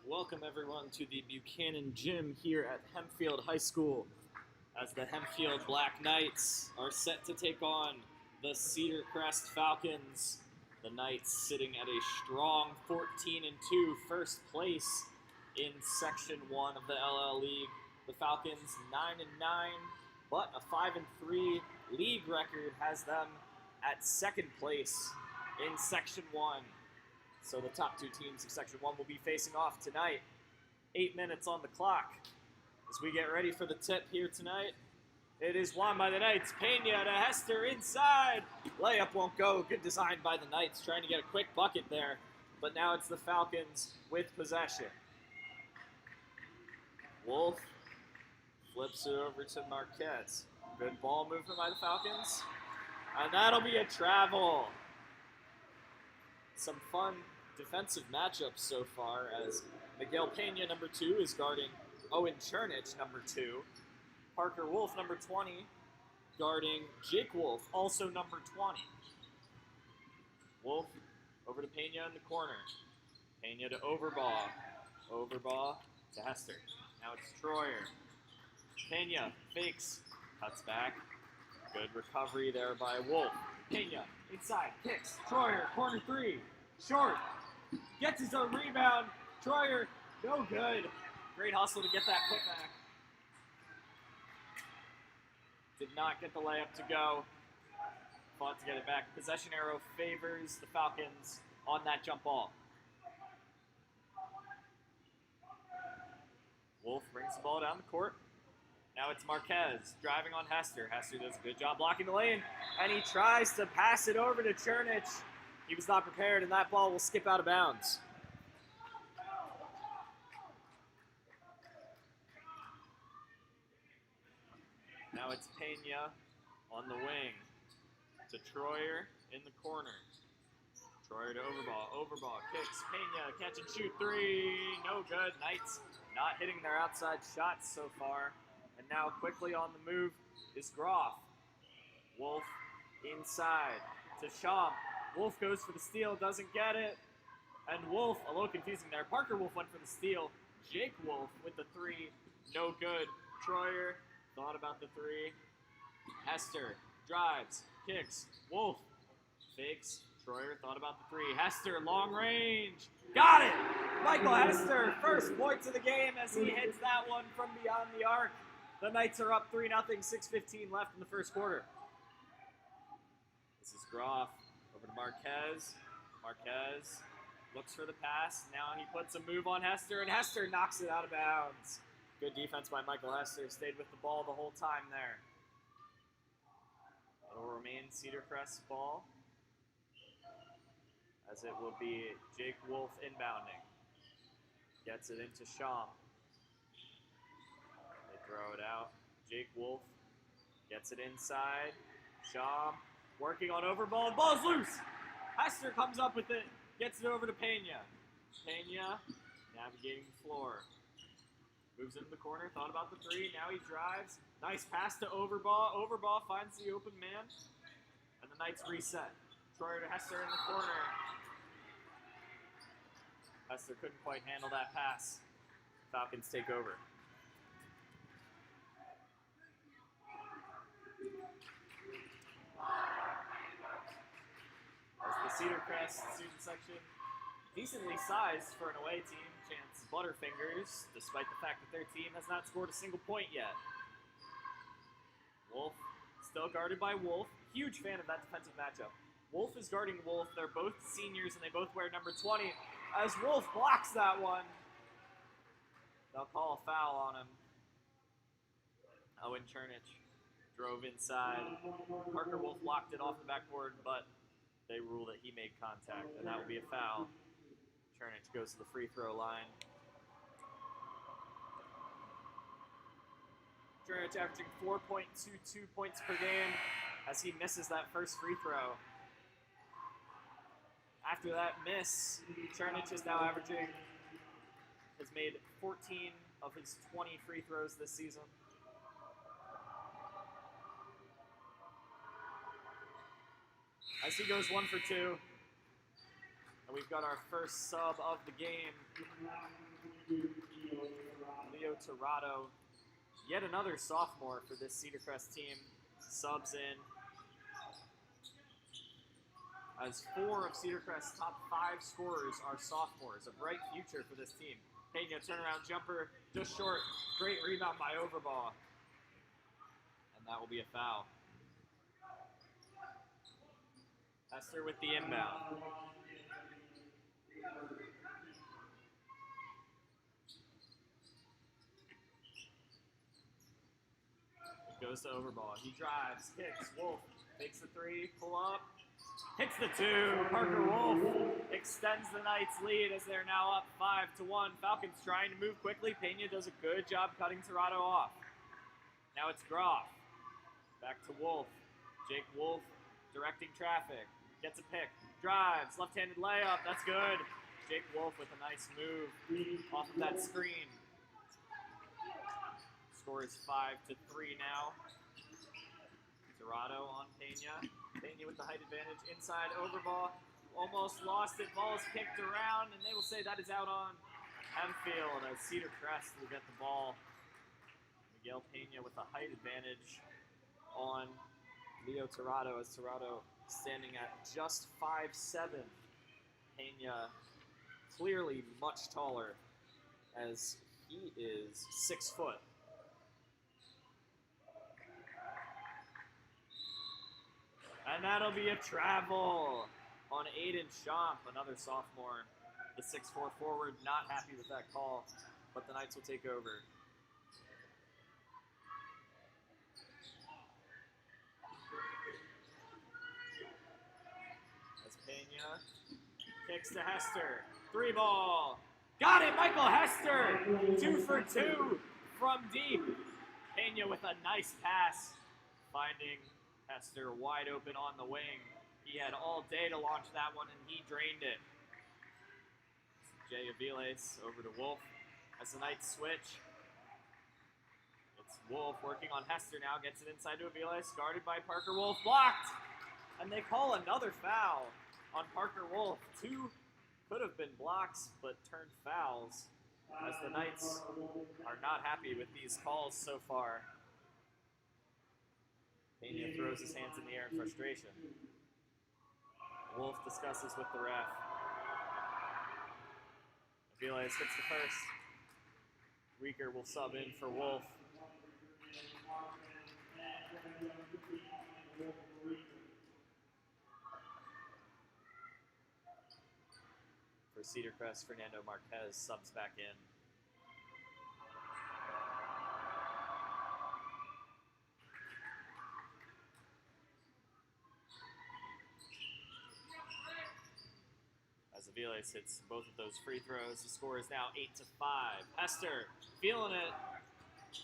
Welcome everyone to the Buchanan Gym here at Hempfield High School as the Hempfield Black Knights are set to take on the Cedar Crest Falcons. The Knights sitting at a strong 14-2 first place in Section 1 of the LL League. The Falcons 9-9, but a 5-3 league record has them at second place in Section 1. So the top two teams of Section 1 will be facing off tonight. 8 minutes on the clock. As we get ready for the tip here tonight, it is won by the Knights. Pena to Hester inside. Layup won't go. Good design by the Knights, trying to get a quick bucket there. But now it's the Falcons with possession. Wolf flips it over to Marquez. Good ball movement by the Falcons. And that'll be a travel. Some fun defensive matchups so far as Miguel Pena, number 2, is guarding Owen Chernich, number 2. Parker Wolf, number 20, guarding Jake Wolf, also number 20. Wolf over to Pena in the corner. Pena to Overbaugh. Overbaugh to Hester. Now it's Troyer. Pena fakes, cuts back. Good recovery there by Wolf. Pena inside, kicks. Troyer, corner 3. Short. Gets his own rebound. Troyer, no good. Great hustle to get that putback. Did not get the layup to go. Fought to get it back. Possession arrow favors the Falcons on that jump ball. Wolf brings the ball down the court. Now it's Marquez driving on Hester. Hester does a good job blocking the lane, and he tries to pass it over to Chernich. He was not prepared, and that ball will skip out of bounds. Now it's Pena on the wing to Troyer in the corner. Troyer to Overbaugh. Overbaugh kicks. Pena catch and shoot 3. No good. Knights not hitting their outside shots so far. And now quickly on the move is Groff. Wolf inside to Shaw. Wolf goes for the steal, doesn't get it. And Wolf, a little confusing there. Parker Wolf went for the steal. Jake Wolf with the 3, no good. Troyer thought about the 3. Hester drives, kicks. Wolf fakes. Troyer thought about the 3. Hester, long range. Got it! Michael Hester, first points of the game as he hits that one from beyond the arc. The Knights are up 3-0, 6:15 left in the first quarter. This is Groff. Over to Marquez. Marquez looks for the pass. Now he puts a move on Hester, and Hester knocks it out of bounds. Good defense by Michael Hester. Stayed with the ball the whole time there. It'll remain Cedar Crest's ball, as it will be Jake Wolf inbounding. Gets it into Shaw. They throw it out. Jake Wolf gets it inside. Shaw working on Overball, and ball's loose. Hester comes up with it, gets it over to Pena. Pena navigating the floor. Moves into the corner, thought about the 3, now he drives. Nice pass to Overball. Overball finds the open man, and the Knights reset. Troyer to Hester in the corner. Hester couldn't quite handle that pass. Falcons take over. As the Cedar Crest student section, decently sized for an away team, chance Butterfingers, despite the fact that their team has not scored a single point yet. Wolf, still guarded by Wolf. Huge fan of that defensive matchup. Wolf is guarding Wolf. They're both seniors, and they both wear number 20. As Wolf blocks that one, they'll call a foul on him. Owen Chernich drove inside. Parker Wolf blocked it off the backboard, but they rule that he made contact, and that will be a foul. Chernich goes to the free throw line. Chernich averaging 4.22 points per game as he misses that first free throw. After that miss, Chernich is now has made 14 of his 20 free throws this season. As he goes 1 for 2. And we've got our first sub of the game. Leo Torado, yet another sophomore for this Cedar Crest team, subs in. As 4 of Cedar Crest's top 5 scorers are sophomores, a bright future for this team. Pena, turnaround jumper, just short. Great rebound by Overbaugh. And that will be a foul. Hester with the inbound. It goes to Overbaugh. He drives, kicks, Wolf takes the 3, pull up. Hits the 2. Parker Wolf extends the Knights' lead as they're now up 5-1. Falcons trying to move quickly. Pena does a good job cutting Torado off. Now it's Groff. Back to Wolf. Jake Wolf directing traffic. Gets a pick. Drives. Left-handed layup. That's good. Jake Wolf with a nice move off of that screen. Score is 5-3 now. Torado on Pena. Pena with the height advantage inside. Overbaugh almost lost it. Ball is kicked around, and they will say that is out on Hempfield as Cedar Crest will get the ball. Miguel Pena with the height advantage on Leo Torado as Torado standing at just 5'7". Pena clearly much taller as he is 6 foot. And that'll be a travel on Aiden Schomp, another sophomore. The 6'4" forward not happy with that call, but the Knights will take over. As Pena kicks to Hester. 3 ball. Got it, Michael Hester! 2 for 2 from deep. Pena with a nice pass, finding Hester wide open on the wing. He had all day to launch that one, and he drained it. Jay Aviles over to Wolf as the Knights switch. It's Wolf working on Hester now, gets it inside to Aviles, guarded by Parker Wolf, blocked! And they call another foul on Parker Wolf. 2 could have been blocks, but turned fouls, as the Knights are not happy with these calls so far. Pena throws his hands in the air in frustration. Wolf discusses with the ref. Aviles hits the first. Rieker will sub in for Wolf. For Cedar Crest, Fernando Marquez subs back in. As Aviles hits both of those free throws, the score is now 8-5. Hester feeling it.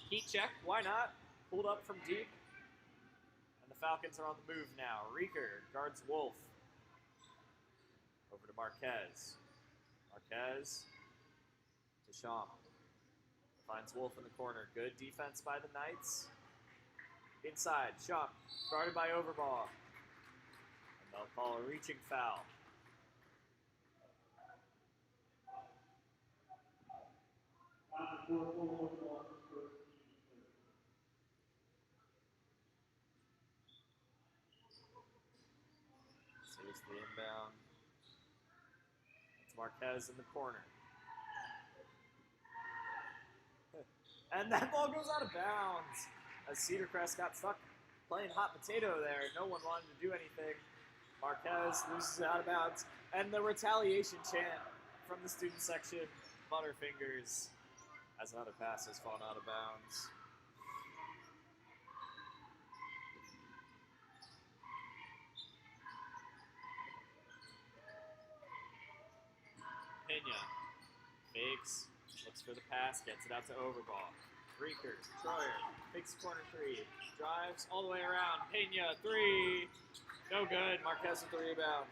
Heat check, why not? Pulled up from deep. And the Falcons are on the move now. Rieker guards Wolf. Over to Marquez. Marquez to Schomp. Finds Wolf in the corner. Good defense by the Knights. Inside, Schomp, guarded by Overbaugh. And they'll call a reaching foul. So it's the inbound. It's Marquez in the corner. And that ball goes out of bounds as Cedar Crest got stuck playing hot potato there. No one wanted to do anything. Marquez loses it out of bounds. And the retaliation chant from the student section, Butterfingers, as another pass has fallen out of bounds. Pena fakes, looks for the pass, gets it out to Overbaugh. Rieker, Troyer, fakes corner 3, drives all the way around. Pena, 3, no good. Marquez with the rebound.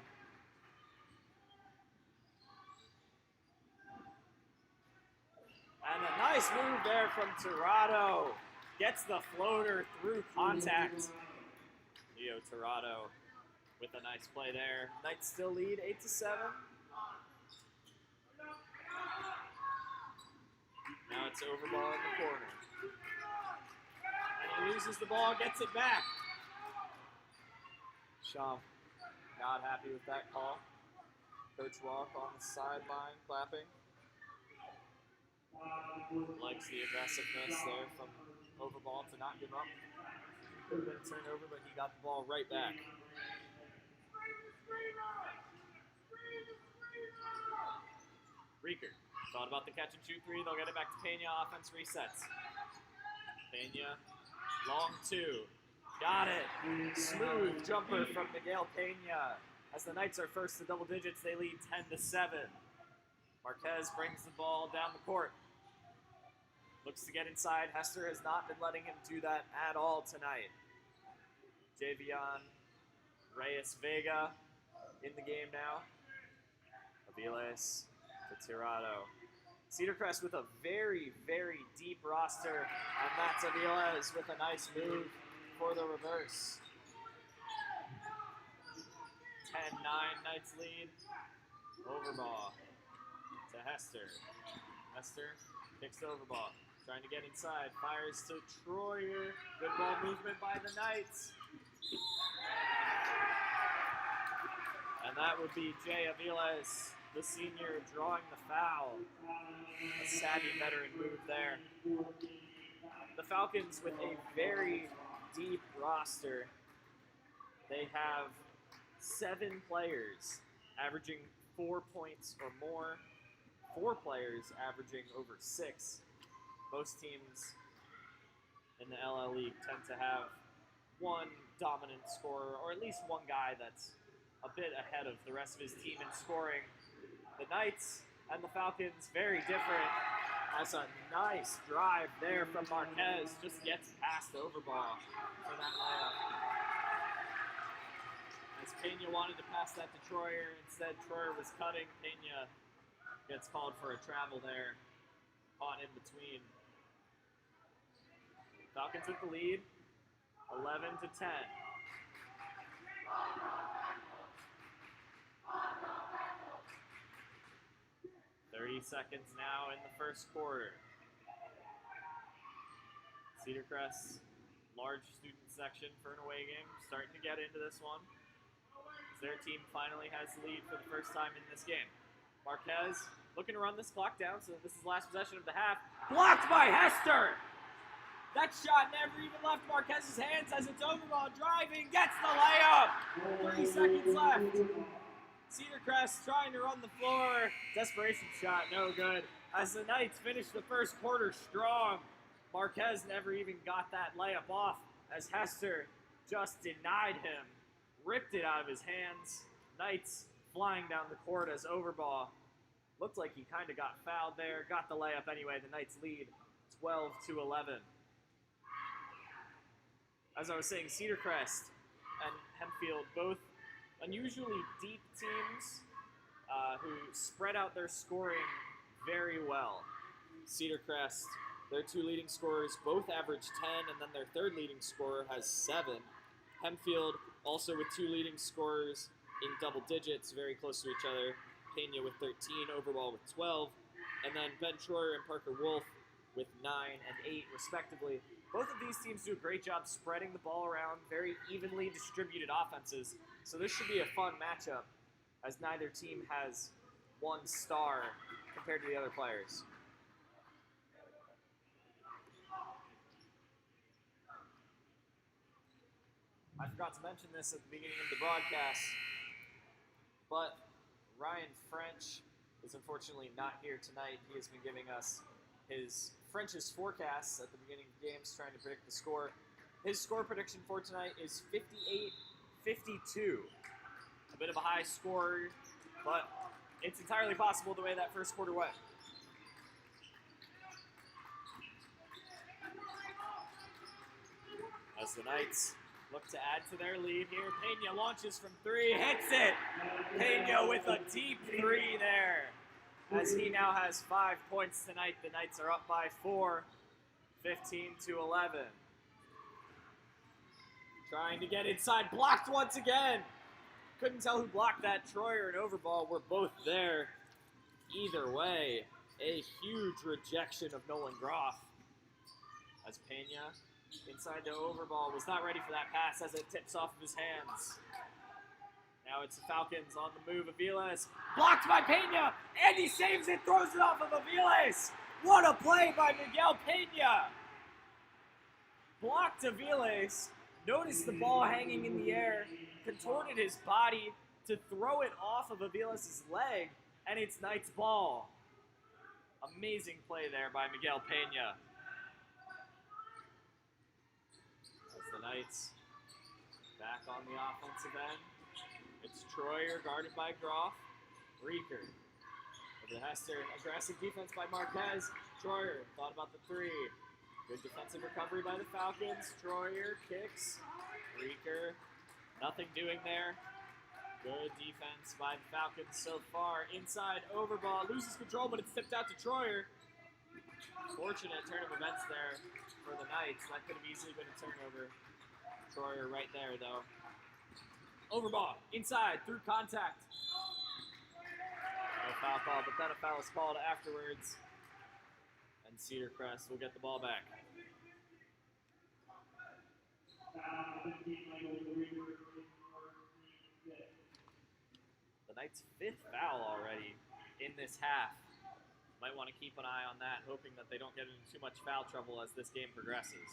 And a nice move there from Torado. Gets the floater through contact. Leo Torado with a nice play there. Knights still lead 8-7. it's over ball in the corner. And he loses the ball, gets it back. Shaw not happy with that call. Coach Walk on the sideline clapping. Likes the aggressiveness there from Overball to not give up. Could have been a turnover, but he got the ball right back. Reeker thought about the catch and shoot three. They'll get it back to Pena. Offense resets. Pena, long two. Got it. Smooth jumper from Miguel Pena. As the Knights are first to double digits, they lead 10-7. Marquez brings the ball down the court. Looks to get inside. Hester has not been letting him do that at all tonight. Javion Reyes Vega in the game now. Aviles to Tirado. Cedar Crest with a very, very deep roster. And that's Aviles with a nice move for the reverse. 10-9 Knights lead. Overball to Hester. Hester kicks to Overball. Trying to get inside. Fires to Troyer. Good ball movement by the Knights. And that would be Jay Aviles, the senior, drawing the foul. A savvy veteran move there. The Falcons with a very deep roster. They have 7 players averaging 4 points or more. 4 players averaging over 6. Most teams in the LL League tend to have one dominant scorer, or at least one guy that's a bit ahead of the rest of his team in scoring. The Knights and the Falcons, very different. That's a nice drive there from Marquez. Just gets past the Overball for that layup. As Pena wanted to pass that to Troyer, instead Troyer was cutting. Pena gets called for a travel there. Caught in between. Falcons with the lead, 11-10. 30 seconds now in the first quarter. Cedar Crest, large student section for an away game, starting to get into this one. As their team finally has the lead for the first time in this game. Marquez looking to run this clock down, so this is the last possession of the half. Blocked by Hester! That shot never even left Marquez's hands as it's Overball driving, gets the layup! 3 seconds left. Cedar Crest trying to run the floor. Desperation shot, no good. As the Knights finish the first quarter strong, Marquez never even got that layup off as Hester just denied him, ripped it out of his hands. Knights flying down the court as Overball looked like he kind of got fouled there, got the layup anyway. The Knights lead 12-11. As I was saying, Cedar Crest and Hempfield, both unusually deep teams who spread out their scoring very well. Cedar Crest, their 2 leading scorers both average 10, and then their 3rd leading scorer has 7. Hempfield also with 2 leading scorers in double digits, very close to each other. Pena with 13, Overball with 12, and then Ben Troyer and Parker Wolf with 9 and 8 respectively. Both of these teams do a great job spreading the ball around, very evenly distributed offenses. So this should be a fun matchup as neither team has one star compared to the other players. I forgot to mention this at the beginning of the broadcast, but Ryan French is unfortunately not here tonight. He has been giving us his French's forecasts at the beginning of games, trying to predict the score. His score prediction for tonight is 58-52. A bit of a high score, but it's entirely possible the way that first quarter went. As the Knights look to add to their lead here, Pena launches from 3, hits it! Pena with a deep 3 there. As he now has 5 points tonight, the Knights are up by 4, 15-11. Trying to get inside, blocked once again. Couldn't tell who blocked that. Troyer and Overball were both there. Either way, A huge rejection of Nolan Groff. As Pena, inside to Overball, was not ready for that pass as it tips off of his hands. Now it's the Falcons on the move. Aviles blocked by Pena, and he saves it, throws it off of Aviles. What a play by Miguel Pena. Blocked Aviles, noticed the ball hanging in the air, contorted his body to throw it off of Aviles' leg, and it's Knights' ball. Amazing play there by Miguel Pena. As the Knights back on the offensive end. It's Troyer guarded by Groff. Rieker over to Hester. Aggressive defense by Marquez. Troyer thought about the three. Good defensive recovery by the Falcons. Troyer kicks. Rieker, nothing doing there. Good defense by the Falcons so far. Inside, Overball, loses control, but it's tipped out to Troyer. Fortunate turn of events there for the Knights. That could have easily been a turnover. Troyer right there, though. Overball, inside, through contact. No foul call, but then a foul is called afterwards. And Cedar Crest will get the ball back. The Knights' 5th foul already in this half. Might want to keep an eye on that, hoping that they don't get into too much foul trouble as this game progresses.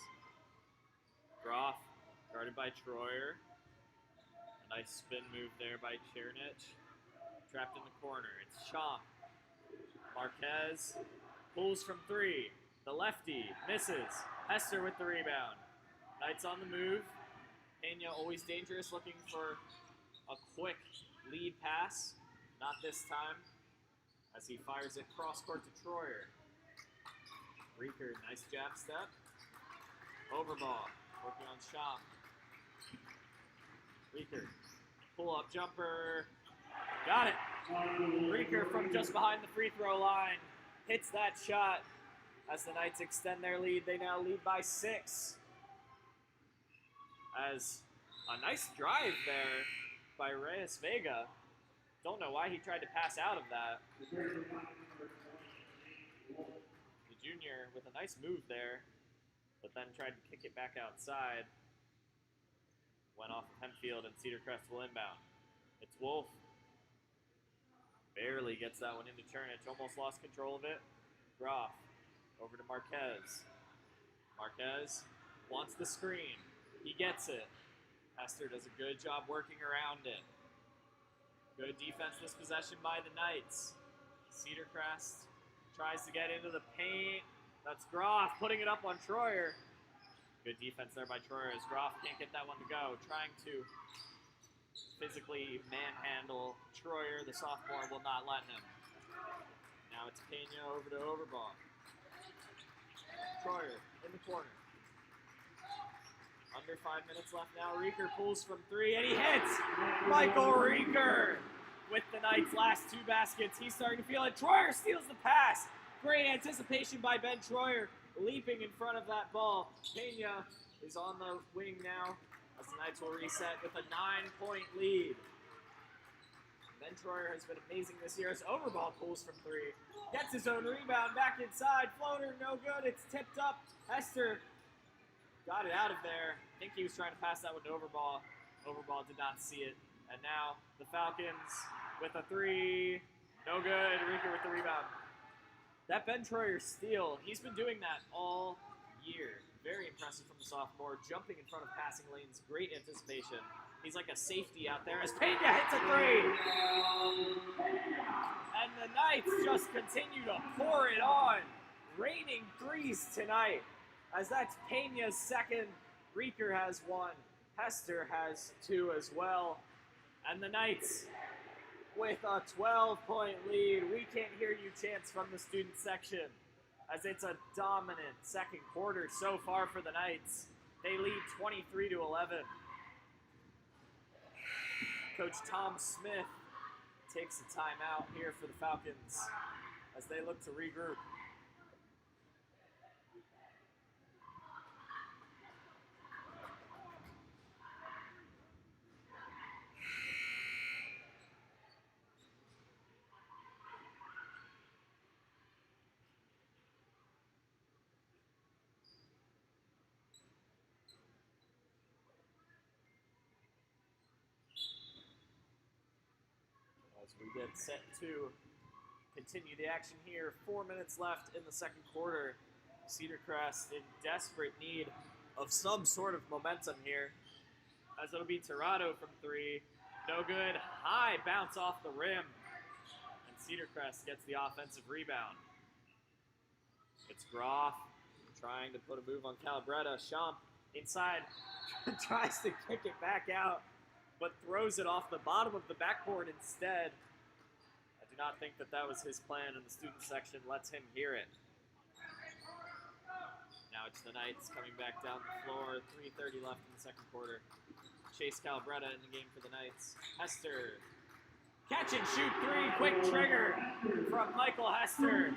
Groff, guarded by Troyer. A nice spin move there by Chernich. Trapped in the corner. It's Chomp. Marquez pulls from 3. The lefty misses. Hester with the rebound. Knights on the move. Pena always dangerous, looking for a quick lead pass. Not this time, as he fires it cross court to Troyer. Rieker, nice jab step. Overball, working on Chomp. Rieker, pull-up jumper, got it. Rieker from just behind the free throw line hits that shot. As the Knights extend their lead, they now lead by 6. As a nice drive there by Reyes Vega. Don't know why he tried to pass out of that. The junior with a nice move there, but then tried to kick it back outside. Went off of Hempfield, and Cedar Crest will inbound. It's Wolf. Barely gets that one into Chernich. Almost lost control of it. Groff over to Marquez. Marquez wants the screen. He gets it. Hester does a good job working around it. Good defense this possession by the Knights. Cedar Crest tries to get into the paint. That's Groff putting it up on Troyer. Good defense there by Troyer as Groff can't get that one to go. Trying to physically manhandle Troyer. The sophomore will not let him. Now it's Pena over to Overball. Troyer in the corner. Under 5 minutes left now. Rieker pulls from 3 and he hits! Michael Rieker with the Knights' last 2 baskets. He's starting to feel it. Troyer steals the pass. Great anticipation by Ben Troyer, leaping in front of that ball. Pena is on the wing now as the Knights will reset with a 9-point lead. Ben Troyer has been amazing this year as Overball pulls from 3. Gets his own rebound, back inside, floater, no good, it's tipped up. Hester got it out of there. I think he was trying to pass that one to Overball. Overball did not see it. And now the Falcons with a 3. No good, Rieker with the rebound. That Ben Troyer steal, he's been doing that all year. Very impressive from the sophomore, jumping in front of passing lanes, great anticipation. He's like a safety out there as Pena hits a 3. And the Knights just continue to pour it on. Raining threes tonight, as that's Pena's 2nd. Rieker has 1. Hester has 2 as well. And the Knights with a 12-point lead. We can't hear you chants from the student section, as it's a dominant second quarter so far for the Knights. They lead 23-11. Coach Tom Smith takes a timeout here for the Falcons as they look to regroup. We get set to continue the action here. 4 minutes left in the second quarter. Cedar Crest in desperate need of some sort of momentum here, as it'll be Tirado from 3. No good. High bounce off the rim. And Cedar Crest gets the offensive rebound. It's Groff trying to put a move on Calabretta. Champ inside tries to kick it back out, but throws it off the bottom of the backboard instead. I do not think that that was his plan, and the student section lets him hear it. Now it's the Knights coming back down the floor. 3:30 left in the second quarter. Chase Calabretta in the game for the Knights. Hester. Catch and shoot 3. Quick trigger from Michael Hester,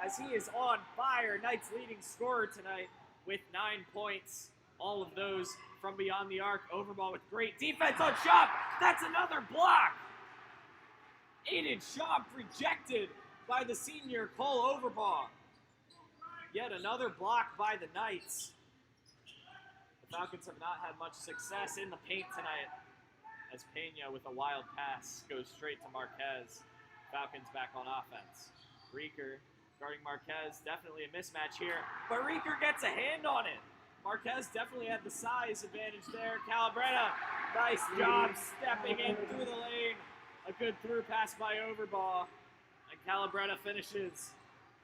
as he is on fire. Knights leading scorer tonight with 9 points. All of those from beyond the arc. Overball with great defense on Champ. That's another block. Aiden Champ rejected by the senior Cole Overball. Yet another block by the Knights. The Falcons have not had much success in the paint tonight, as Pena with a wild pass goes straight to Marquez. Falcons back on offense. Reeker guarding Marquez, definitely a mismatch here, but Reeker gets a hand on it. Marquez definitely had the size advantage there. Calabretta, nice job stepping in through the lane. A good through pass by Overball, and Calabretta finishes.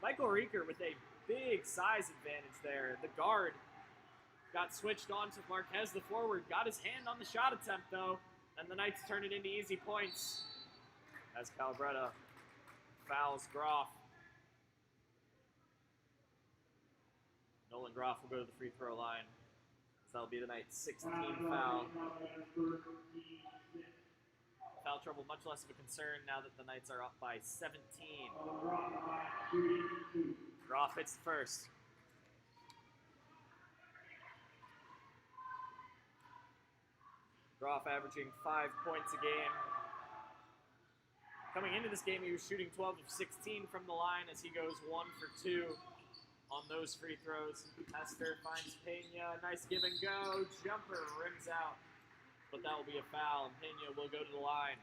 Michael Reeker with a big size advantage there. The guard got switched on to Marquez, the forward, got his hand on the shot attempt though, and the Knights turn it into easy points as Calabretta fouls Groff. Nolan Groff will go to the free throw line. So that'll be the Knights' 16th foul. Foul trouble much less of a concern now that the Knights are up by 17. Groff hits the first. Groff averaging 5 points a game. Coming into this game, he was shooting 12 of 16 from the line as he goes 1 for 2 on those free throws. Hester finds Pena. Nice give and go. Jumper rims out, but that will be a foul, and Pena will go to the line.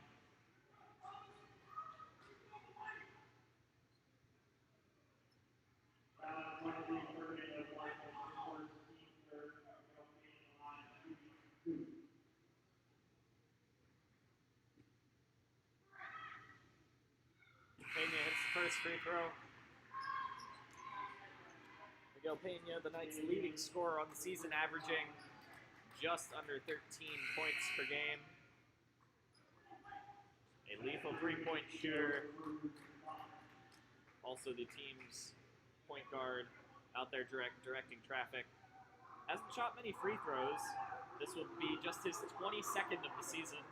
Pena hits the first free throw. Miguel Pena, the Knights' leading scorer on the season, averaging just under 13 points per game. A lethal three-point shooter. Also the team's point guard out there directing traffic. Hasn't shot many free throws. This will be just his 22nd of the season,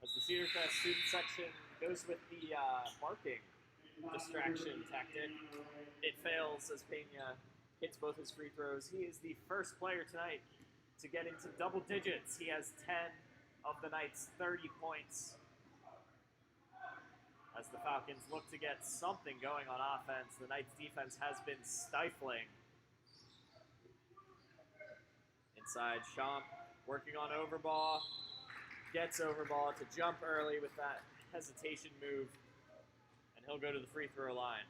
as the Cedar Crest student section goes with the marking distraction tactic. It fails as Pena hits both his free throws. He is the first player tonight to get into double digits. He has 10 of the Knights' 30 points. As the Falcons look to get something going on offense, the Knights' defense has been stifling. Inside, Champ working on Overball. Gets Overball to jump early with that hesitation move, and he'll go to the free throw line.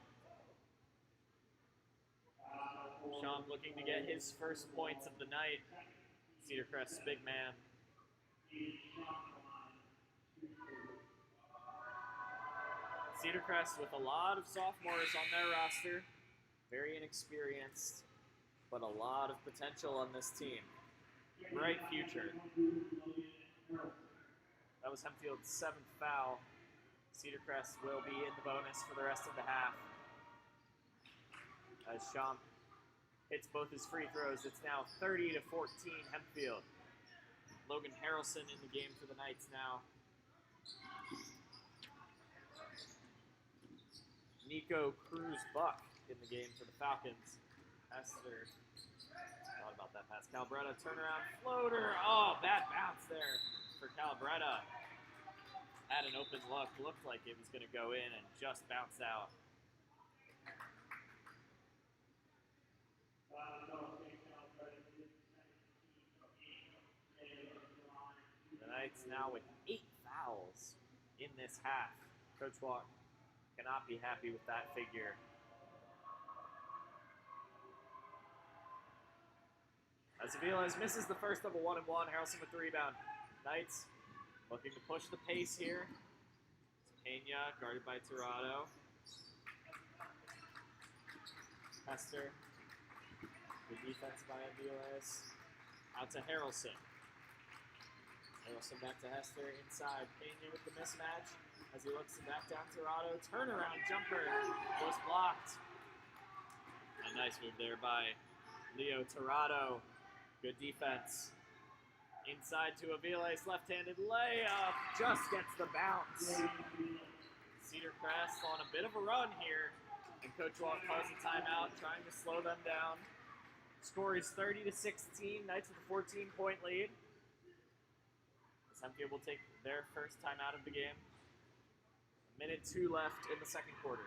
Champ looking to get his first points of the night. Cedar Crest's big man. Cedar Crest with a lot of sophomores on their roster. Very inexperienced, but a lot of potential on this team. Bright future. That was Hempfield's 7th foul. Cedar Crest will be in the bonus for the rest of the half. As Champ hits both his free throws, it's now 30-14 Hempfield. Logan Harrelson in the game for the Knights now. Nico Cruz-Buck in the game for the Falcons. Hester, thought about that pass. Calabretta, turnaround floater. Oh, bad bounce there for Calabretta. Had an open look, looked like it was going to go in and just bounced out. The Knights now with 8 fouls in this half. Coach Walk cannot be happy with that figure. As Aviles misses the first of a 1-and-1, Harrelson with the rebound. Knights looking to push the pace here. Pena guarded by Tirado. Hester. Good defense by Aviles. Out to Harrelson. Harrelson back to Hester inside. Pena with the mismatch as he looks to back down Tirado. Turnaround jumper was blocked. A nice move there by Leo Tirado. Good defense. Inside to Aviles, left-handed layup. Just gets the bounce. Cedar Crest on a bit of a run here. And Coach Walk calls a timeout, trying to slow them down. Score is 30-16. Knights with a 14-point lead. Hempfield will take their first timeout of the game. 1:02 left in the second quarter.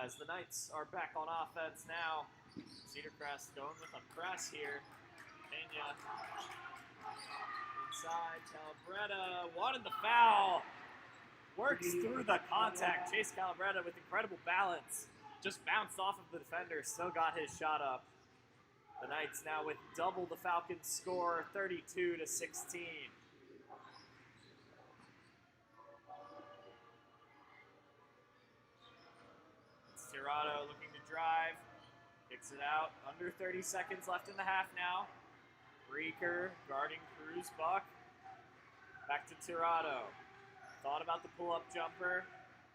As the Knights are back on offense now, Cedar Crest going with a press here. Pena inside, Calabretta wanted the foul. Works through the contact. Chase Calabretta with incredible balance. Just bounced off of the defender, still got his shot up. The Knights now with double the Falcons score, 32-16. Tirado looking to drive, kicks it out. Under 30 seconds left in the half now. Reeker guarding Cruz Buck. Back to Tirado. Thought about the pull-up jumper.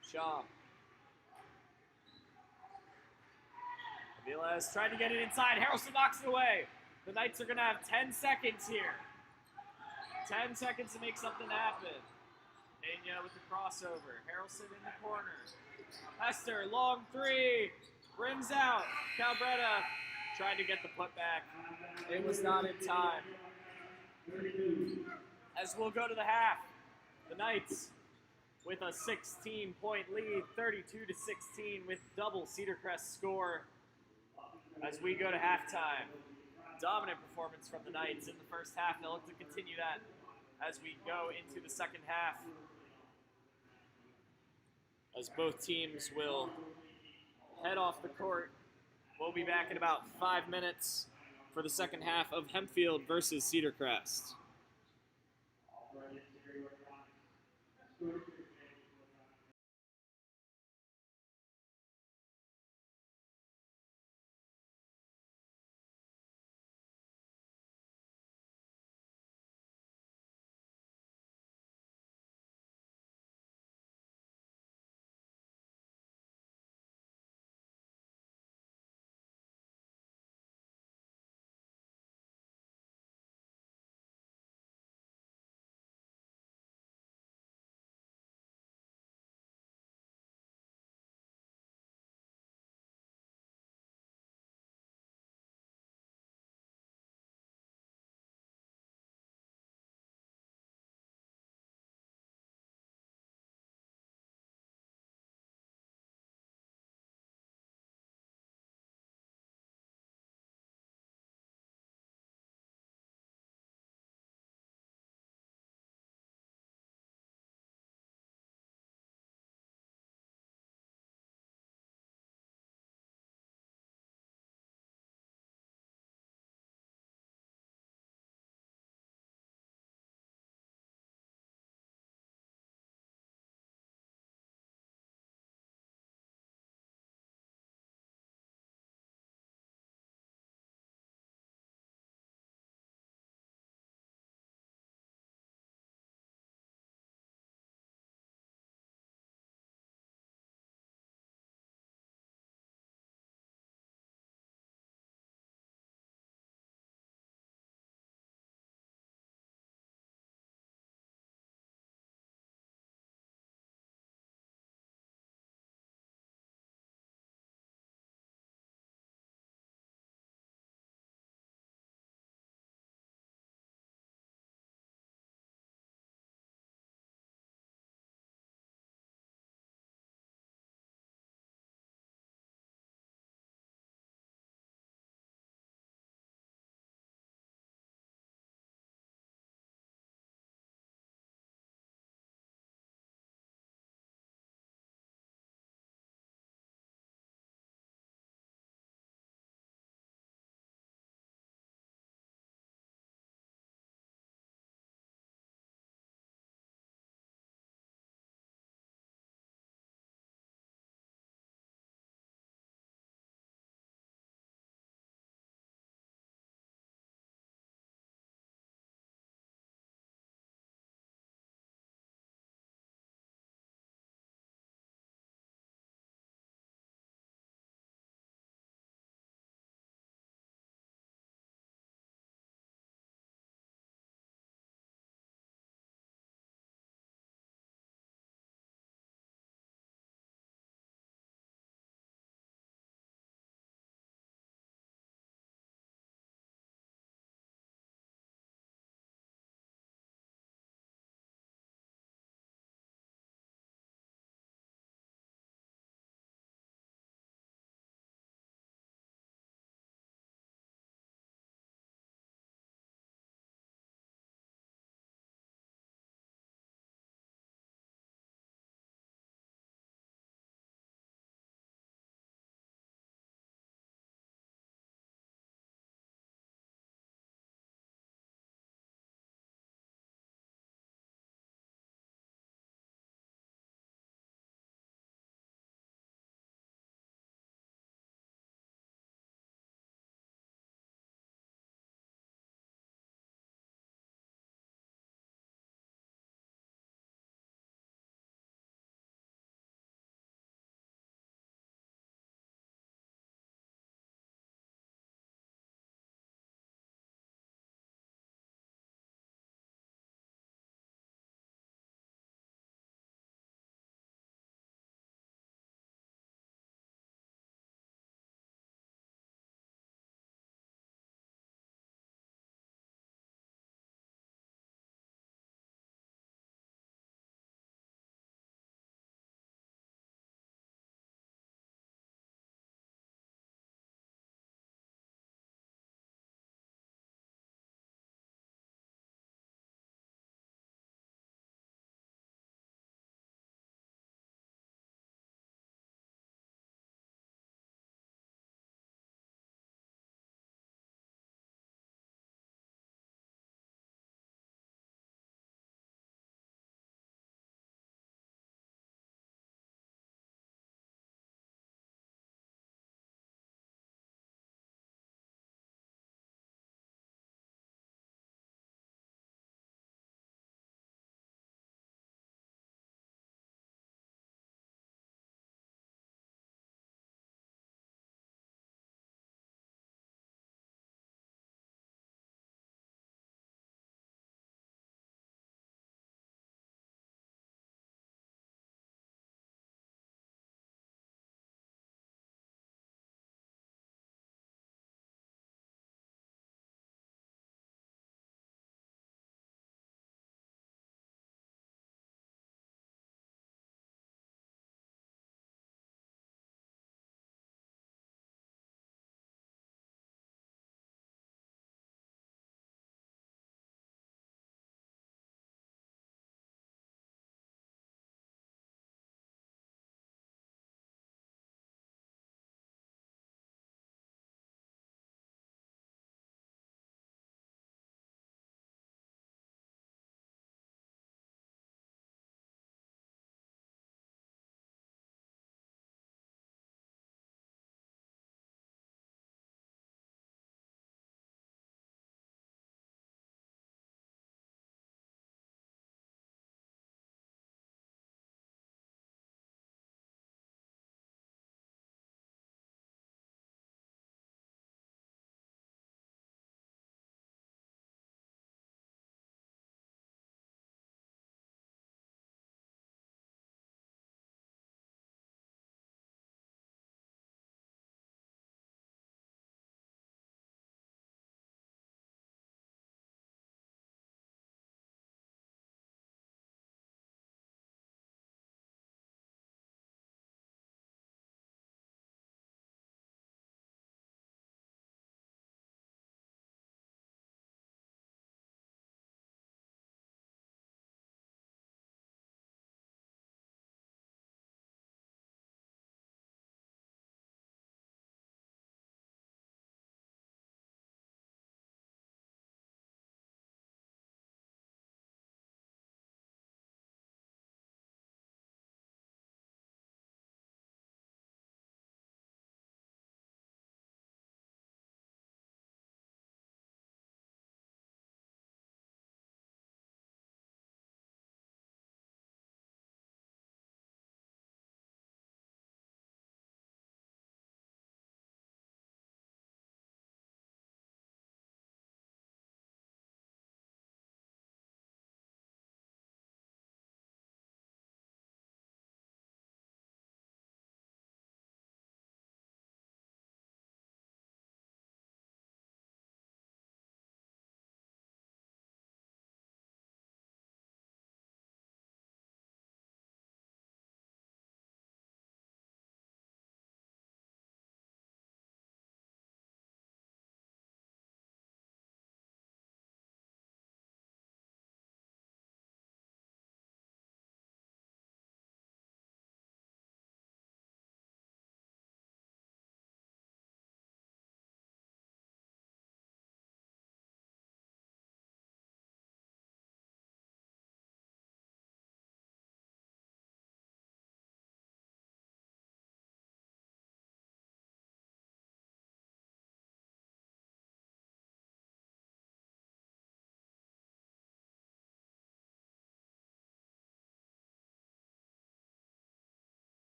Shaw. Aviles tried to get it inside. Harrelson knocks it away. The Knights are going to have 10 seconds here. 10 seconds to make something happen. Pena with the crossover. Harrelson in the corner. Hester, long three. Rims out. Calabretta tried to get the putback. It was not in time. As we'll go to the half. The Knights with a 16-point lead, 32-16 with double Cedar Crest score. As we go to halftime. Dominant performance from the Knights in the first half. They'll look to continue that as we go into the second half. As both teams will head off the court. We'll be back in about 5 minutes for the second half of Hempfield versus Cedar Crest.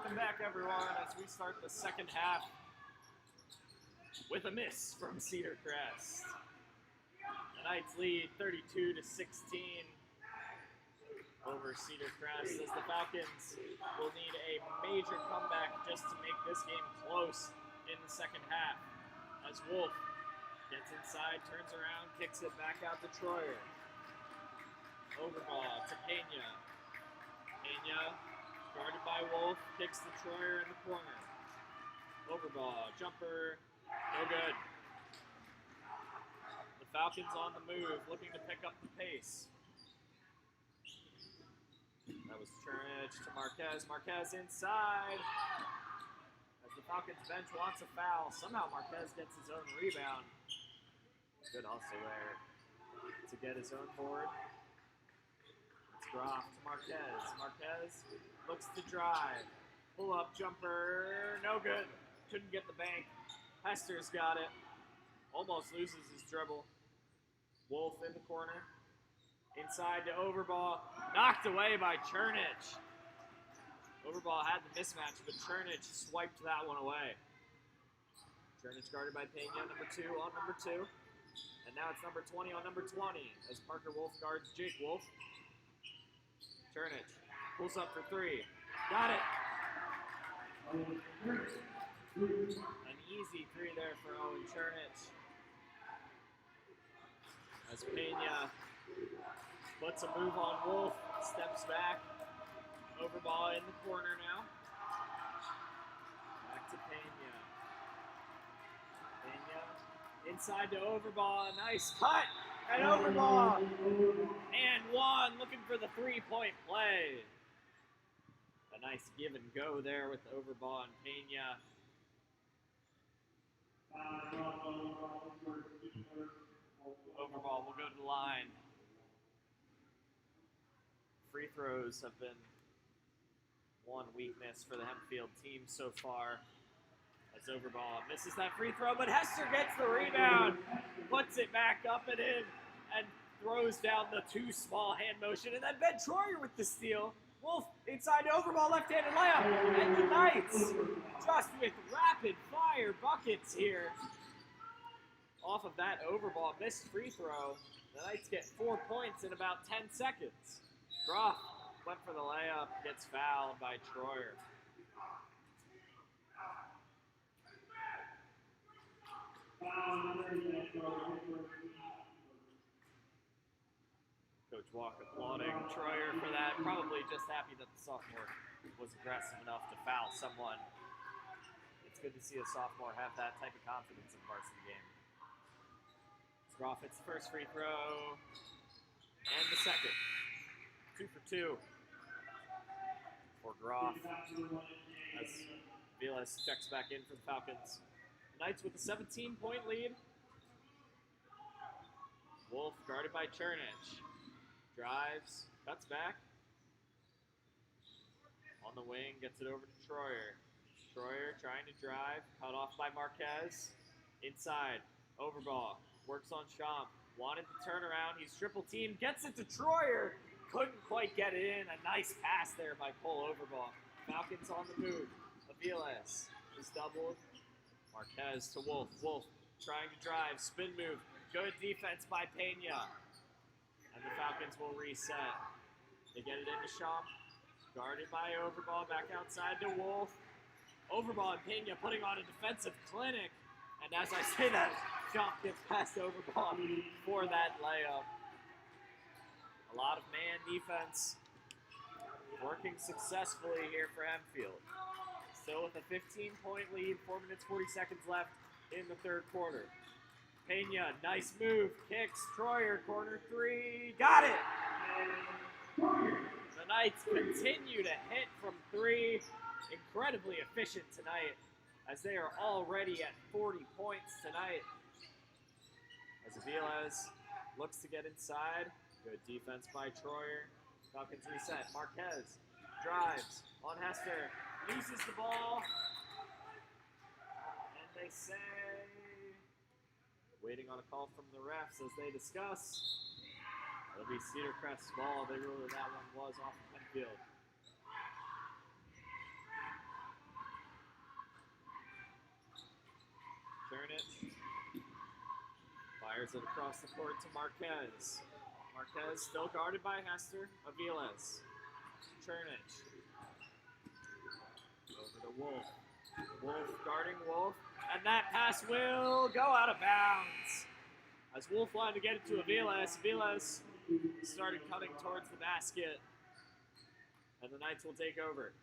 Welcome back, everyone, as we start the second half with a miss from Cedar Crest. The Knights lead 32-16 over Cedar Crest, as the Falcons will need a major comeback just to make this game close in the second half. As Wolf gets inside, turns around, kicks it back out to Troyer. Overball to Pena. Pena, guarded by Wolf, kicks to Troyer in the corner. Overball, jumper, no good. The Falcons on the move, looking to pick up the pace. That was Chernich to Marquez. Marquez inside. As the Falcons bench wants a foul, somehow Marquez gets his own rebound. Good hustle there to get his own board. It's Groff to Marquez. Marquez looks to drive. Pull up jumper, no good. Couldn't get the bank. Hester's got it. Almost loses his dribble. Wolf in the corner. Inside to Overball. Knocked away by Chernich. Overball had the mismatch, but Chernich swiped that one away. Chernich guarded by Pena, number 2 on number 2. And now it's number 20 on number 20 as Parker Wolf guards Jake Wolf. Chernich pulls up for 3. Got it. An easy 3 there for Owen Chernich. As Pena puts a move on Wolf, steps back. Overball in the corner now. Back to Pena. Pena inside to Overball. Nice cut. And Overball. And one, looking for the 3-point play. A nice give and go there with Overball and Pena. Overball will go to the line. Free throws have been one weakness for the Hempfield team so far. As Overball misses that free throw, but Hester gets the rebound, puts it back up and in, and throws down the too small hand motion, and then Ben Troyer with the steal. Wolf inside to Overball, left-handed layup, and the Knights just with rapid-fire buckets here. Off of that Overball missed free throw, the Knights get 4 points in about 10 seconds. Groff went for the layup, gets fouled by Troyer. Coach Walk applauding Troyer for that. Probably just happy that the sophomore was aggressive enough to foul someone. It's good to see a sophomore have that type of confidence in the varsity game. Groff hits the first free throw and the second. 2 for 2 for Groff as Vilas checks back in for the Falcons. Knights with a 17-point lead. Wolf guarded by Chernich. Drives, cuts back. On the wing, gets it over to Troyer. Troyer trying to drive, cut off by Marquez. Inside, Overball, works on Champ. Wanted to turn around, he's triple teamed, gets it to Troyer. Couldn't quite get it in. A nice pass there by Cole Overball. Falcons on the move. Aviles is doubled. Marquez to Wolf. Wolf trying to drive. Spin move. Good defense by Pena. And the Falcons will reset. They get it into Champ. Guarded by Overball. Back outside to Wolf. Overball and Pena putting on a defensive clinic. And as I say that, Champ gets past Overball for that layup. A lot of man defense working successfully here for Hempfield. Still with a 15-point lead, 4 minutes, 40 seconds left in the third quarter. Pena, nice move, kicks, Troyer, corner 3, got it! The Knights continue to hit from 3, incredibly efficient tonight, as they are already at 40 points tonight. As Aviles looks to get inside, good defense by Troyer. Falcons reset, Marquez drives on Hester. Loses the ball, and they say, waiting on a call from the refs as they discuss. It'll be Cedar Crest's ball. They ruled that one was off of Hempfield. Fires it across the court to Marquez. Marquez still guarded by Hester. Aviles. Chernich. Over to Wolf. Wolf guarding Wolf. And that pass will go out of bounds. As Wolf wanted to get it to Aviles. Aviles started cutting towards the basket. And the Knights will take over.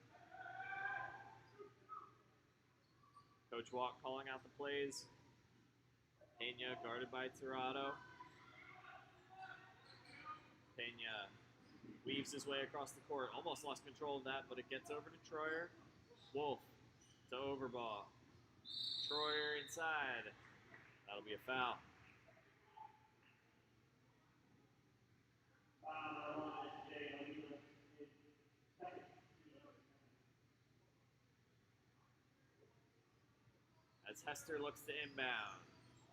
Coach Walk calling out the plays. Pena guarded by Tirado. Pena weaves his way across the court. Almost lost control of that, but it gets over to Troyer. Wolf to Overball. Troyer inside. That'll be a foul. As Hester looks to inbound.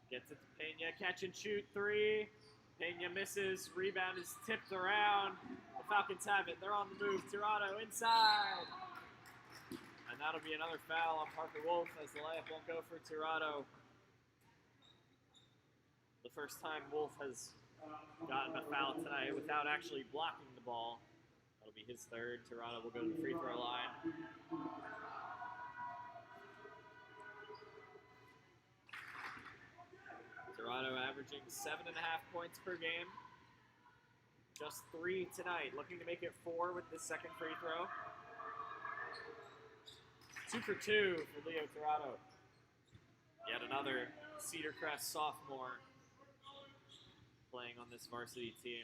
Gets it to Pena. Catch and shoot three. Pena misses. Rebound is tipped around. The Falcons have it. They're on the move. Tirado inside. And that'll be another foul on Parker Wolf as the layup won't go for Tirado. The first time Wolf has gotten a foul tonight without actually blocking the ball. That'll be his third. Tirado will go to the free throw line. Tirado averaging 7.5 points per game. Just 3 tonight. Looking to make it 4 with this second free throw. 2 for 2 for Leo Tirado. Yet another Cedar Crest sophomore playing on this varsity team.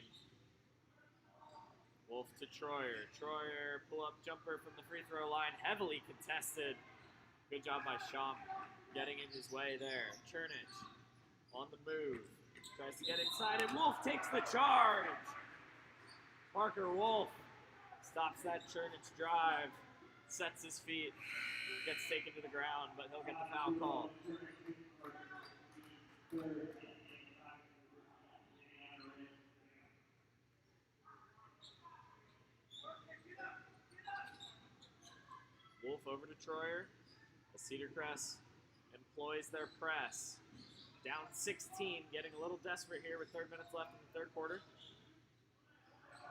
Wolf to Troyer. Troyer pull-up jumper from the free throw line. Heavily contested. Good job by Champ getting in his way there. Chernich on the move. Tries to get inside, and Wolf takes the charge. Parker Wolf stops that Chernich drive. Sets his feet. Gets taken to the ground, but he'll get the foul call. Wolf over to Troyer. The Cedar Crest employs their press. Down 16, getting a little desperate here with 3 minutes left in the third quarter.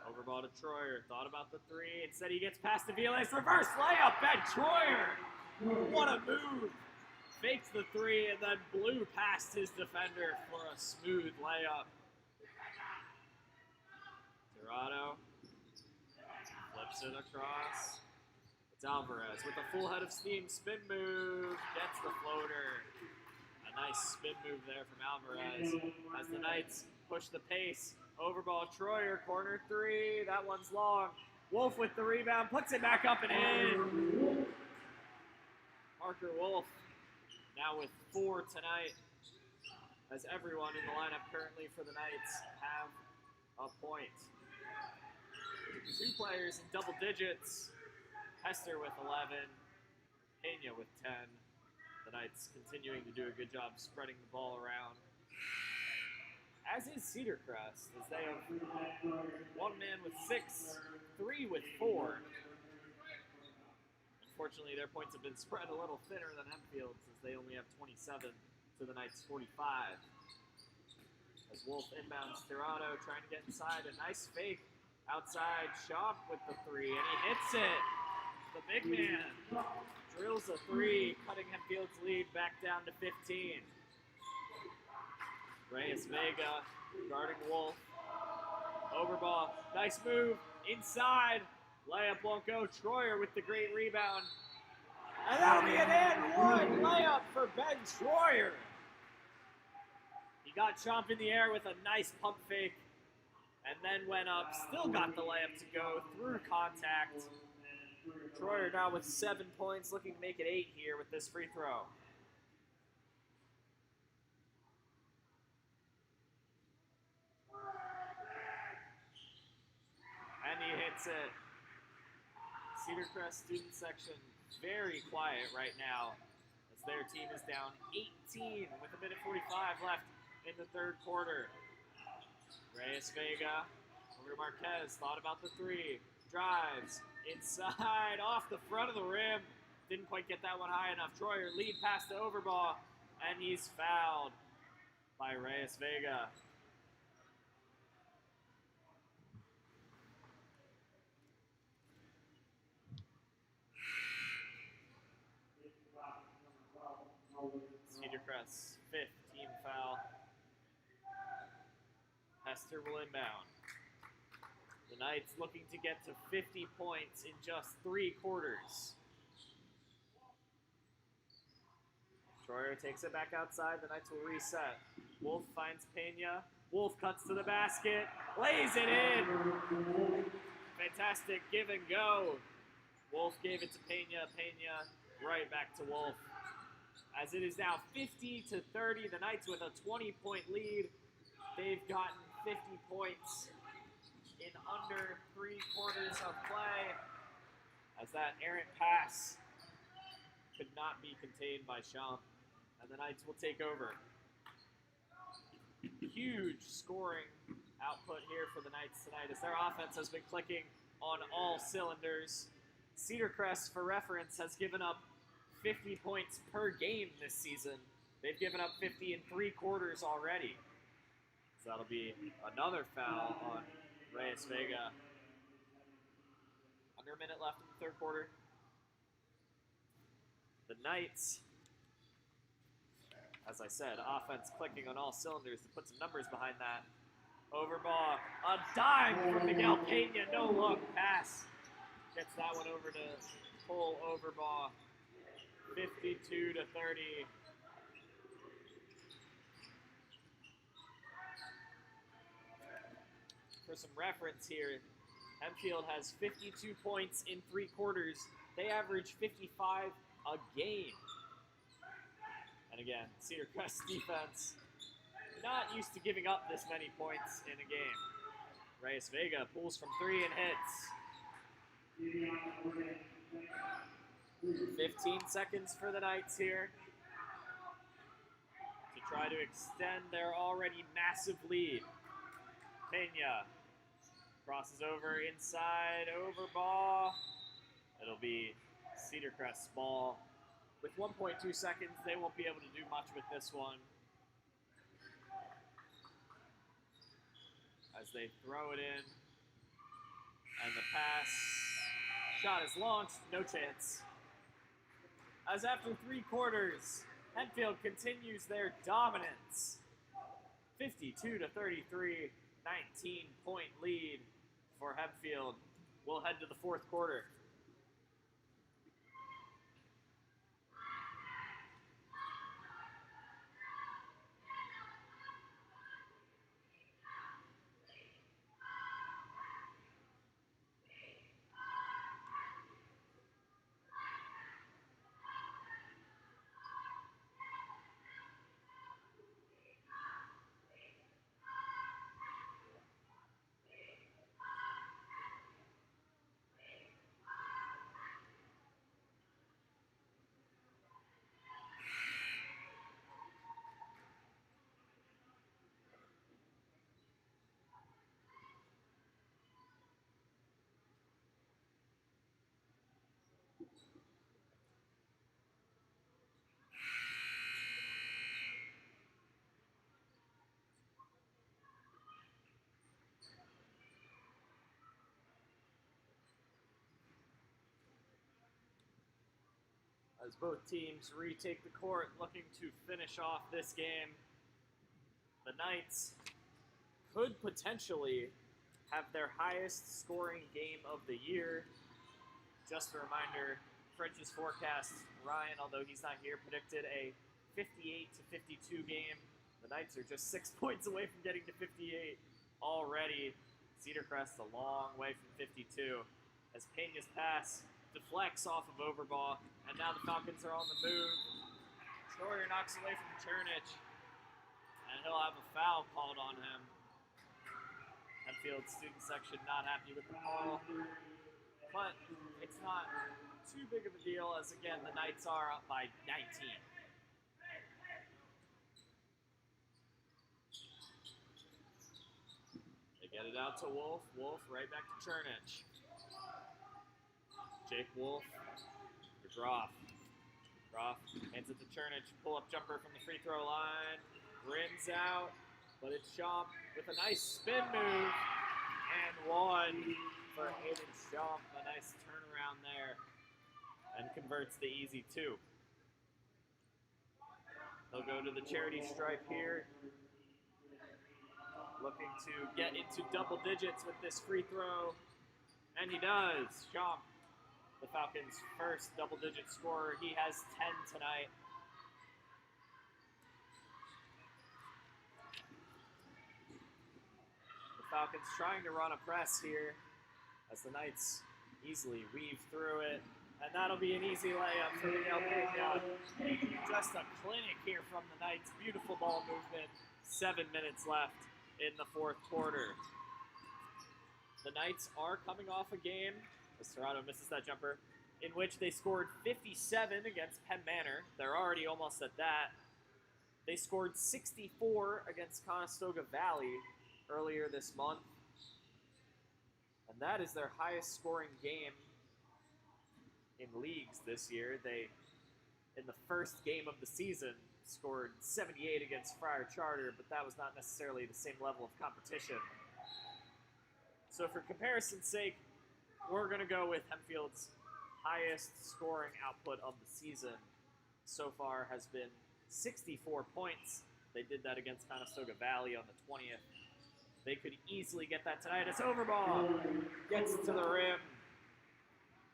Overball to Troyer. Thought about the three. Instead, he gets past Aviles. Reverse layup at Troyer. What a move. Fakes the three and then blew past his defender for a smooth layup. Tirado flips it across. It's Alvarez with a full head of steam. Spin move. Gets the floater. Nice spin move there from Alvarez as the Knights push the pace. Overball, Troyer, corner three. That one's long. Wolf with the rebound, puts it back up and in. Parker Wolf now with 4 tonight as everyone in the lineup currently for the Knights have a point. 2 players in double digits. Hester with 11, Pena with 10. The Knights continuing to do a good job spreading the ball around. As is Cedar Crest, as they have 1 man with 6, 3 with 4. Unfortunately, their points have been spread a little thinner than Hempfield's, as they only have 27 to the Knights' 45. As Wolf inbounds Tirado, trying to get inside. A nice fake outside. Champ with the three, and he hits it. The big man drills a three, cutting Hempfield's lead back down to 15. Reyes Vega guarding Wolf. Overball, nice move, inside. Layup won't go. Troyer with the great rebound. And that'll be an and one layup for Ben Troyer. He got Champ in the air with a nice pump fake and then went up, still got the layup to go through contact. Troyer now with 7 points, looking to make it 8 here with this free throw. And he hits it. Cedar Crest student section very quiet right now as their team is down 18 with 1:45 left in the third quarter. Reyes Vega over to Marquez, thought about the three, drives inside off the front of the rim, didn't quite get that one high enough. Troyer lead pass to Overball, and he's fouled by Reyes Vega. Cedar Crest, 5th team foul. Hester will inbound. The Knights looking to get to 50 points in just 3 quarters. Troyer takes it back outside. The Knights will reset. Wolf finds Pena. Wolf cuts to the basket. Lays it in. Fantastic give and go. Wolf gave it to Pena. Pena right back to Wolf. As it is now 50-30, the Knights with a 20-point lead. They've gotten 50 points in under 3 quarters of play. As that errant pass could not be contained by Champ. And the Knights will take over. Huge scoring output here for the Knights tonight as their offense has been clicking on all cylinders. Cedar Crest, for reference, has given up 50 points per game this season. They've given up 50 in 3 quarters already. So that'll be another foul on Reyes Vega. Under a minute left in the 3rd quarter. The Knights, as I said, offense clicking on all cylinders to put some numbers behind that. Overball, a dime from Miguel Pena, no look pass. Gets that one over to Cole Overball, 52-30. For some reference here, Hempfield has 52 points in 3 quarters. They average 55 a game. And again, Cedar Crest defense not used to giving up this many points in a game. Reyes Vega pulls from 3 and hits. 15 seconds for the Knights here to try to extend their already massive lead. Pena crosses over inside, over ball. It'll be Cedar Crest's ball. With 1.2 seconds, they won't be able to do much with this one. As they throw it in. And the pass. Shot is launched, no chance. As after 3 quarters, Hempfield continues their dominance. 52-33, 19-point lead for Hempfield. We'll head to the 4th quarter. As both teams retake the court, looking to finish off this game. The Knights could potentially have their highest scoring game of the year. Just a reminder, French's forecast, Ryan, although he's not here, predicted a 58-52 game. The Knights are just 6 points away from getting to 58 already. Cedar Crest a long way from 52. As Pena's pass deflects off of Overball, and now the Falcons are on the move. Troyer knocks away from Chernich, and he'll have a foul called on him. Hempfield student section not happy with the call, but it's not too big of a deal as, again, the Knights are up by 19. They get it out to Wolf. Wolf right back to Chernich. Jake Wolf, Groff. Groff hands it to Chernich. Pull-up jumper from the free throw line. rims out, but it's Champ with a nice spin move, and one for Aiden Champ. A nice turnaround there, and converts the easy 2. He'll go to the charity stripe here, looking to get into double digits with this free throw, and he does. Champ, the Falcons' first double-digit scorer. He has 10 tonight. The Falcons trying to run a press here as the Knights easily weave through it. And that'll be an easy layup for Miguel Pena. Just a clinic here from the Knights. Beautiful ball movement. 7 minutes left in the fourth quarter. The Knights are coming off a game, as Toronto misses that jumper, in which they scored 57 against Penn Manor. They're already almost at that. They scored 64 against Conestoga Valley earlier this month. And that is their highest scoring game in leagues this year. They, in the first game of the season, scored 78 against Friar Charter, but that was not necessarily the same level of competition. So for comparison's sake, we're going to go with Hempfield's highest scoring output of the season so far has been 64 points. They did that against Conestoga Valley on the 20th. They could easily get that tonight. It's Overball. Gets to the rim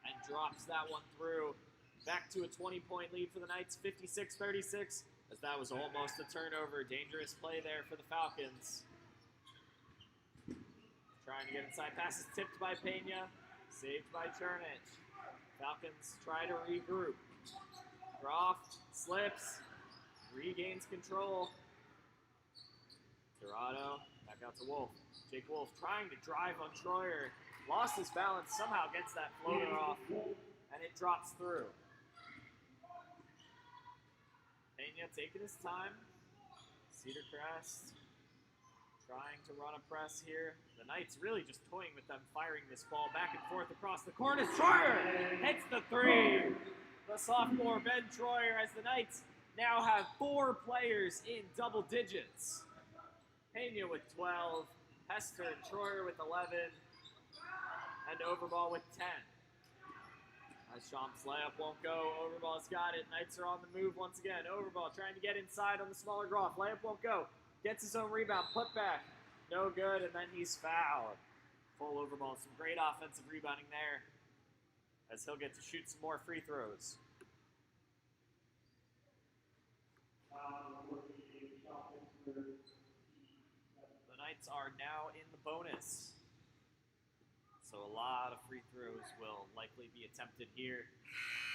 and drops that one through. Back to a 20-point lead for the Knights, 56-36, as that was almost a turnover. Dangerous play there for the Falcons. Trying to get inside. Pass is tipped by Pena. Saved by Chernich. Falcons try to regroup. Croft slips. Regains control. Dorado back out to Wolf. Jake Wolf trying to drive on Troyer. Lost his balance. Somehow gets that floater off. And it drops through. Pena taking his time. Cedar Crest trying to run a press here. The Knights really just toying with them, firing this ball back and forth across the court. Troyer hits the 3. The sophomore Ben Troyer, as the Knights now have 4 players in double digits. Pena with 12, Hester and Troyer with 11, and Overball with 10. As Champ's layup won't go, Overball's got it. Knights are on the move once again. Overball trying to get inside on the smaller Groff. Layup won't go. Gets his own rebound, put back, no good, and then he's fouled. Full Overball, some great offensive rebounding there, as he'll get to shoot some more free throws. The Knights are now in the bonus, so a lot of free throws will likely be attempted here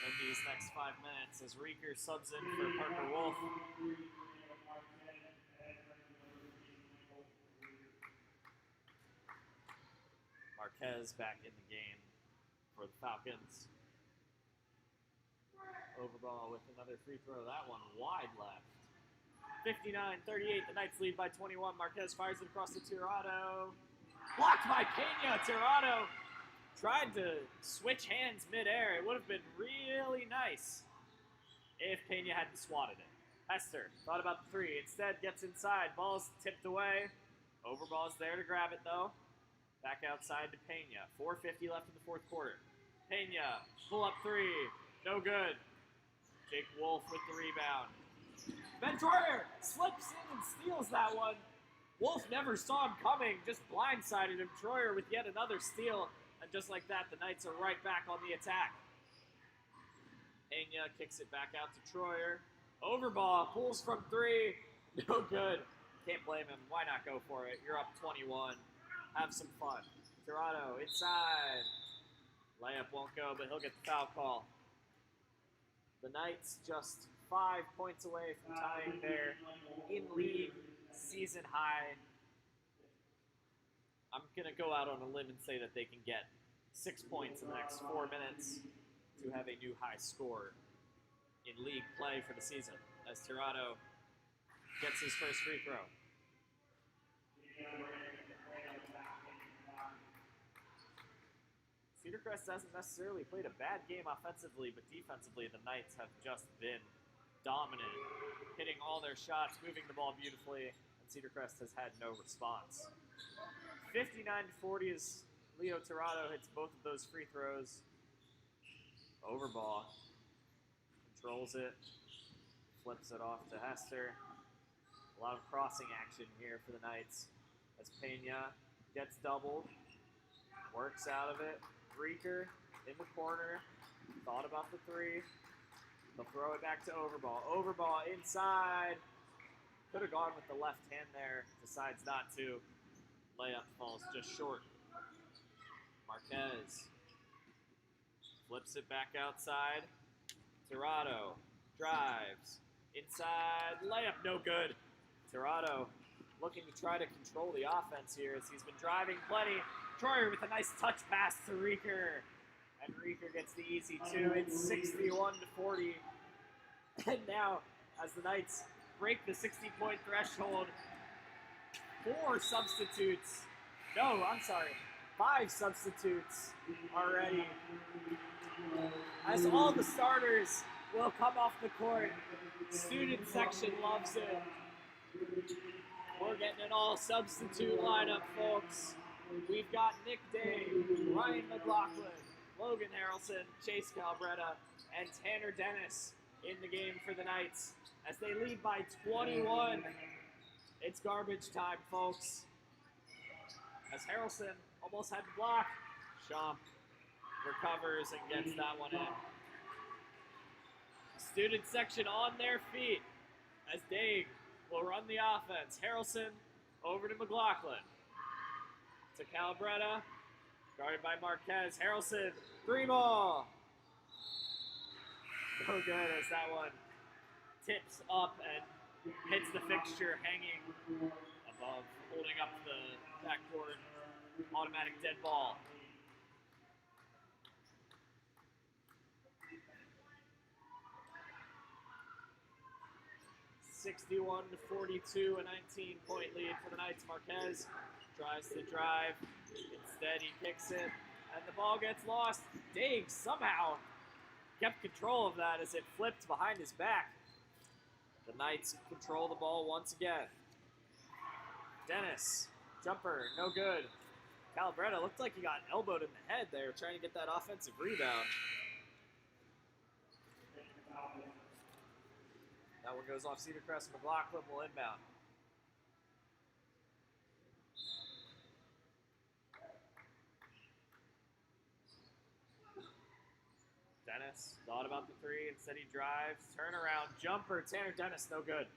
in these next 5 minutes as Rieker subs in for Parker Wolf. Marquez back in the game for the Falcons. Overball with another free throw. That one wide left. 59-38. The Knights lead by 21. Marquez fires it across to Tirado. Blocked by Pena. Tirado tried to switch hands midair. It would have been really nice if Pena hadn't swatted it. Hester thought about the 3. Instead gets inside. Ball's tipped away. Overball's there to grab it though. Back outside to Pena. 4:50 left in the fourth quarter. Pena, pull up 3. No good. Jake Wolf with the rebound. Ben Troyer slips in and steals that one. Wolf never saw him coming, just blindsided him. Troyer with yet another steal. And just like that, the Knights are right back on the attack. Pena kicks it back out to Troyer. Overball, pulls from 3. No good. Can't blame him. Why not go for it? You're up 21. Have some fun. Tirado inside. Layup won't go, but he'll get the foul call. The Knights just 5 points away from tying their in-league season high. I'm going to go out on a limb and say that they can get 6 points in the next 4 minutes to have a new high score in league play for the season, as Tirado gets his first free throw. Cedar Crest hasn't necessarily played a bad game offensively, but defensively the Knights have just been dominant, hitting all their shots, moving the ball beautifully, and Cedar Crest has had no response. 59-40 as Leo Tirado hits both of those free throws. Over ball. Controls it. Flips it off to Hester. A lot of crossing action here for the Knights as Pena gets doubled. Works out of it. Rieker in the corner. Thought about the three. They'll throw it back to Overball. Overball inside. Could have gone with the left hand there. Decides not to. Layup falls just short. Marquez flips it back outside. Tirado drives. Inside. Layup no good. Tirado looking to try to control the offense here as he's been driving plenty. Troyer with a nice touch pass to Rieker. And Rieker gets the easy two. It's 61-40. And now, as the Knights break the 60-point threshold, 5 substitutes already. As all the starters will come off the court. Student section loves it. We're getting an all-substitute lineup, folks. We've got Nick Day, Ryan McLaughlin, Logan Harrelson, Chase Calbretta, and Tanner Dennis in the game for the Knights as they lead by 21. It's garbage time, folks. As Harrelson almost had to block, Champ recovers and gets that one in. Student section on their feet as Daig will run the offense. Harrelson over to McLaughlin. To Calbretta, guarded by Marquez. Harrelson, 3-ball. No good as that one tips up and hits the fixture hanging above, holding up the backboard. Automatic dead ball. (61-42), a 19-point lead for the Knights. Marquez tries to drive. Instead, he kicks it, and the ball gets lost. Daig somehow kept control of that as it flipped behind his back. The Knights control the ball once again. Dennis, jumper, no good. Calbretta looked like he got elbowed in the head there, trying to get that offensive rebound. That one goes off Cedar Crest. McLaughlin will inbound. Dennis thought about the three. Instead he drives. Turnaround jumper. Tanner Dennis, no good.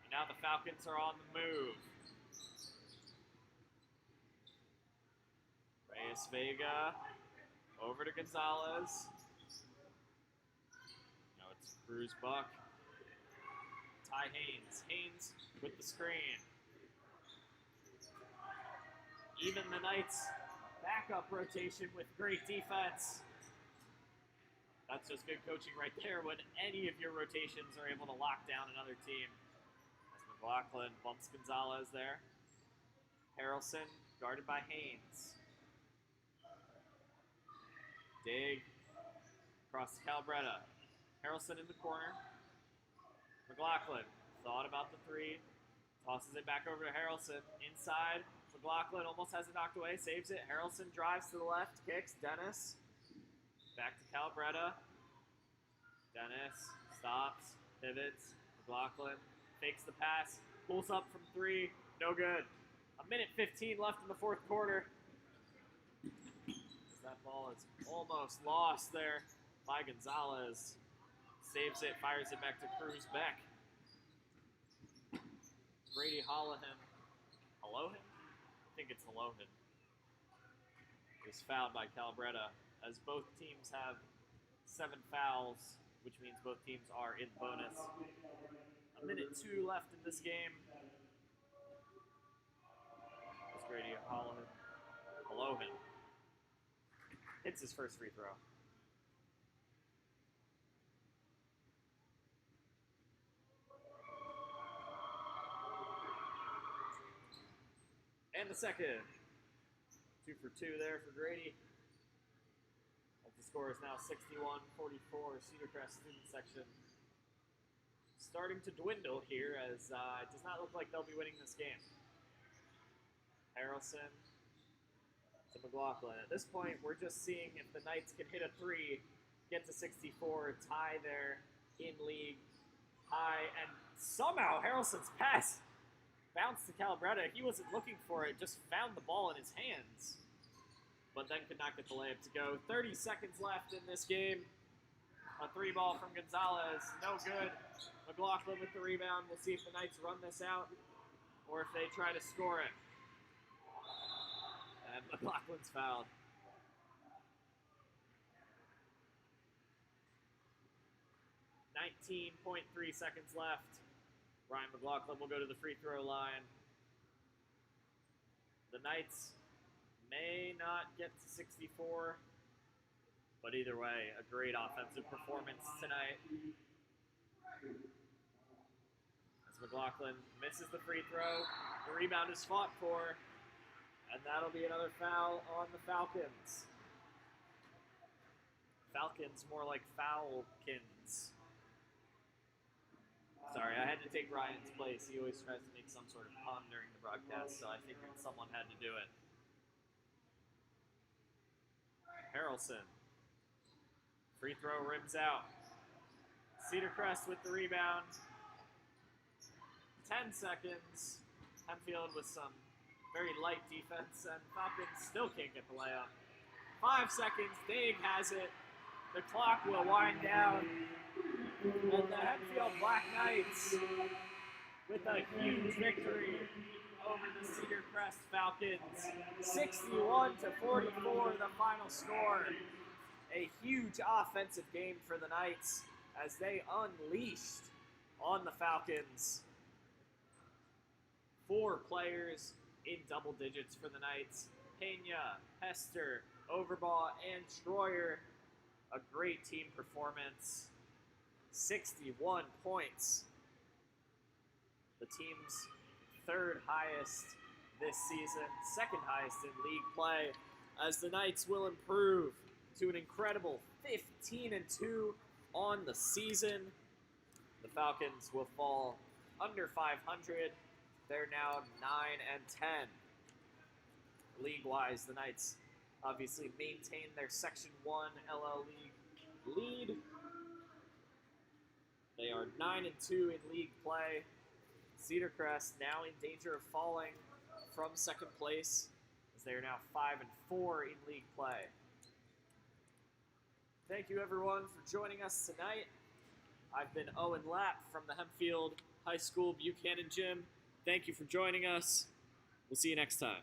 And now the Falcons are on the move. Reyes Vega over to Gonzalez. Now it's Cruz Buck. Ty Haynes. Haynes with the screen. Even the Knights' backup rotation with great defense. That's just good coaching right there when any of your rotations are able to lock down another team. As McLaughlin bumps Gonzalez there. Harrelson guarded by Haynes. Daig across to Calbretta. Harrelson in the corner. McLaughlin thought about the three. Tosses it back over to Harrelson. Inside. McLaughlin almost has it knocked away. Saves it. Harrelson drives to the left. Kicks. Dennis. Back to Calbretta. Dennis stops. Pivots. McLaughlin fakes the pass. Pulls up from three. No good. 1:15 left in the fourth quarter. That ball is almost lost there by Gonzalez. Saves it, fires it back to Cruz Beck. Brady Holohan. Holohan? I think it's Holohan. Was fouled by Calbretta as both teams have 7 fouls, which means both teams are in bonus. 1:02 left in this game. It's Brady Holohan. Holohan. Hits his first free throw. And the second. 2 for 2 there for Grady. As the score is now 61-44. Cedar Crest student section starting to dwindle here as it does not look like they'll be winning this game. Harrelson to McLaughlin. At this point, we're just seeing if the Knights can hit a 3, get to 64, tie their in-league high, and somehow Harrelson's pass bounced to Calabretta. He wasn't looking for it, just found the ball in his hands, but then could not get the layup to go. 30 seconds left in this game. A 3-ball from Gonzalez, no good. McLaughlin with the rebound. We'll see if the Knights run this out or if they try to score it. And McLaughlin's fouled. .3 seconds left. Ryan McLaughlin will go to the free throw line. The Knights may not get to 64, but either way, a great offensive performance tonight. As McLaughlin misses the free throw, the rebound is fought for, and that'll be another foul on the Falcons. Falcons, more like Foulkins. Sorry, I had to take Ryan's place. He always tries to make some sort of pun during the broadcast, so I figured someone had to do it. Harrelson. Free throw rims out. Cedar Crest with the rebound. 10 seconds. Hempfield with some very light defense, and Falcons still can't get the layup. 5 seconds. Daig has it. The clock will wind down. And the Hempfield Black Knights with a huge victory over the Cedar Crest Falcons. 61-44, the final score. A huge offensive game for the Knights as they unleashed on the Falcons. 4 players in double digits for the Knights. Pena, Hester, Overbaugh, and Troyer. A great team performance. 61 points. The team's 3rd highest this season, 2nd highest in league play, as the Knights will improve to an incredible 15-2 on the season. The Falcons will fall under 500. They're now 9-10. League-wise, the Knights obviously maintain their Section 1 LL League lead. They are 9-2 in league play. Cedar Crest now in danger of falling from 2nd place, as they are now 5-4 in league play. Thank you everyone for joining us tonight. I've been Owen Lapp from the Hempfield High School Buchanan Gym. Thank you for joining us. We'll see you next time.